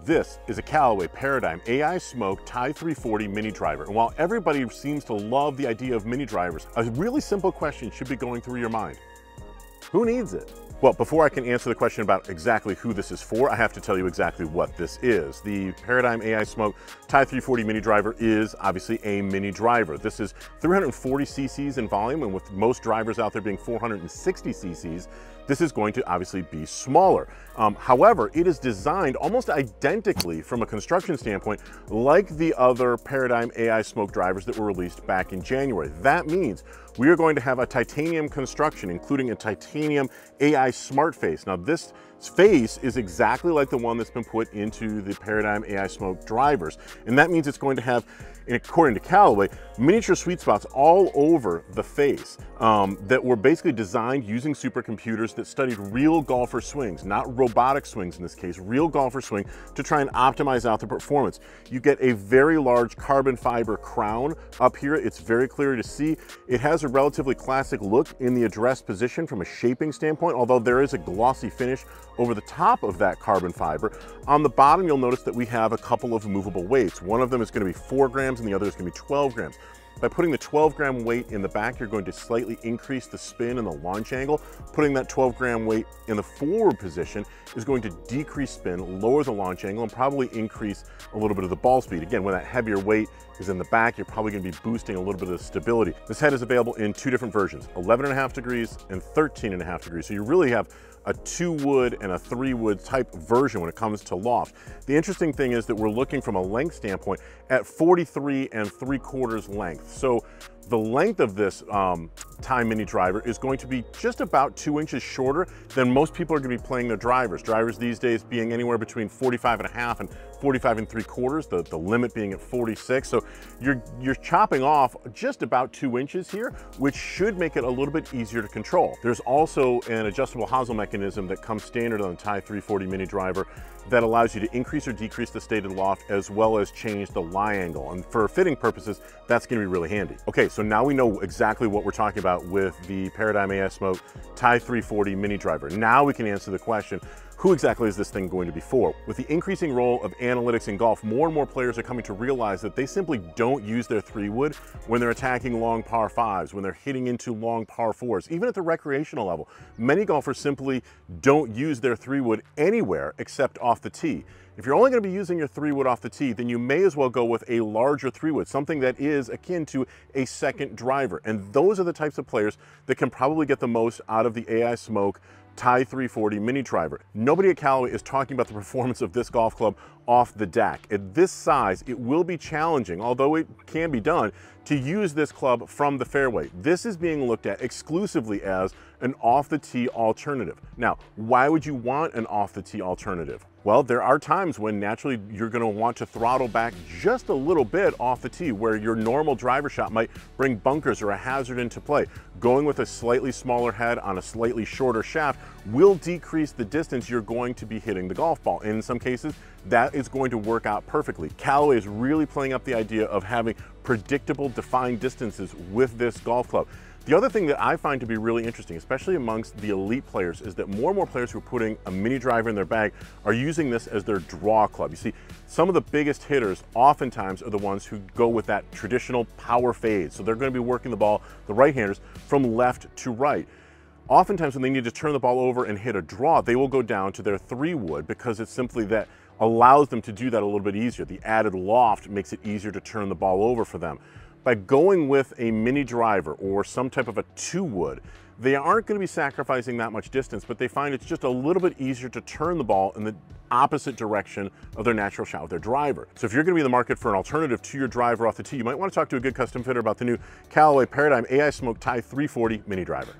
This is a Callaway Paradym AI Smoke Tie 340 mini driver. And while everybody seems to love the idea of mini drivers, a really simple question should be going through your mind. Who needs it? Well, before I can answer the question about exactly who this is for, I have to tell you exactly what this is. The Paradym AI Smoke Tie 340 mini driver is obviously a mini driver. This is 340 cc's in volume, and with most drivers out there being 460 cc's, this is going to obviously be smaller. However, it is designed almost identically from a construction standpoint like the other Paradym AI Smoke drivers that were released back in January. That means we are going to have a titanium construction, including a titanium AI smart face. Now, this face is exactly like the one that's been put into the Paradym AI Smoke drivers, and that means it's going to have, according to Callaway, miniature sweet spots all over the face that were basically designed using supercomputers that studied real golfer swings, not robotic swings in this case, real golfer swing, to try and optimize out the performance. You get a very large carbon fiber crown up here. It's very clear to see. It has a relatively classic look in the address position from a shaping standpoint, although there is a glossy finish over the top of that carbon fiber. On the bottom, you'll notice that we have a couple of movable weights. One of them is going to be 4 grams and the other is going to be 12 grams. By putting the 12-gram weight in the back, you're going to slightly increase the spin and the launch angle. Putting that 12-gram weight in the forward position is going to decrease spin, lower the launch angle, and probably increase a little bit of the ball speed. Again, when that heavier weight is in the back, you're probably going to be boosting a little bit of the stability. This head is available in 2 different versions, 11.5 degrees and 13.5 degrees. So you really have a 2-wood and a 3-wood type version when it comes to loft. The interesting thing is that we're looking from a length standpoint at 43 3/4 length. So the length of this Tie mini driver is going to be just about 2 inches shorter than most people are going to be playing their drivers. Drivers these days being anywhere between 45.5 and 45 3/4, the limit being at 46. So you're chopping off just about 2 inches here, which should make it a little bit easier to control. There's also an adjustable hosel mechanism that comes standard on the Tie 340 mini driver that allows you to increase or decrease the stated loft as well as change the lie angle. And for fitting purposes, that's going to be really handy. Okay, so now we know exactly what we're talking about with the Paradym AI Smoke Tie 340 mini driver. Now we can answer the question, who exactly is this thing going to be for? With the increasing role of analytics in golf, more and more players are coming to realize that they simply don't use their 3-wood when they're attacking long par 5s, when they're hitting into long par 4s, even at the recreational level. Many golfers simply don't use their 3-wood anywhere except off the tee. If you're only going to be using your 3-wood off the tee, then you may as well go with a larger 3-wood, something that is akin to a second driver. And those are the types of players that can probably get the most out of the AI Smoke Tie 340 mini driver. Nobody at Callaway is talking about the performance of this golf club off the deck. At this size, it will be challenging, although it can be done, to use this club from the fairway. This is being looked at exclusively as an off-the-tee alternative. Now, why would you want an off-the-tee alternative? Well, there are times when naturally you're going to want to throttle back just a little bit off the tee where your normal driver shot might bring bunkers or a hazard into play. Going with a slightly smaller head on a slightly shorter shaft will decrease the distance you're going to be hitting the golf ball. And in some cases, that is going to work out perfectly. Callaway is really playing up the idea of having predictable, defined distances with this golf club. The other thing that I find to be really interesting, especially amongst the elite players, is that more and more players who are putting a mini driver in their bag are using this as their draw club. You see, some of the biggest hitters oftentimes are the ones who go with that traditional power fade. So they're going to be working the ball, the right-handers, from left to right. Oftentimes when they need to turn the ball over and hit a draw, they will go down to their 3-wood because it's simply that allows them to do that a little bit easier. The added loft makes it easier to turn the ball over for them. By going with a mini driver or some type of a 2-wood, they aren't going to be sacrificing that much distance, but they find it's just a little bit easier to turn the ball in the opposite direction of their natural shot with their driver. So if you're going to be in the market for an alternative to your driver off the tee, you might want to talk to a good custom fitter about the new Callaway Paradym AI Smoke Tie 340 mini driver.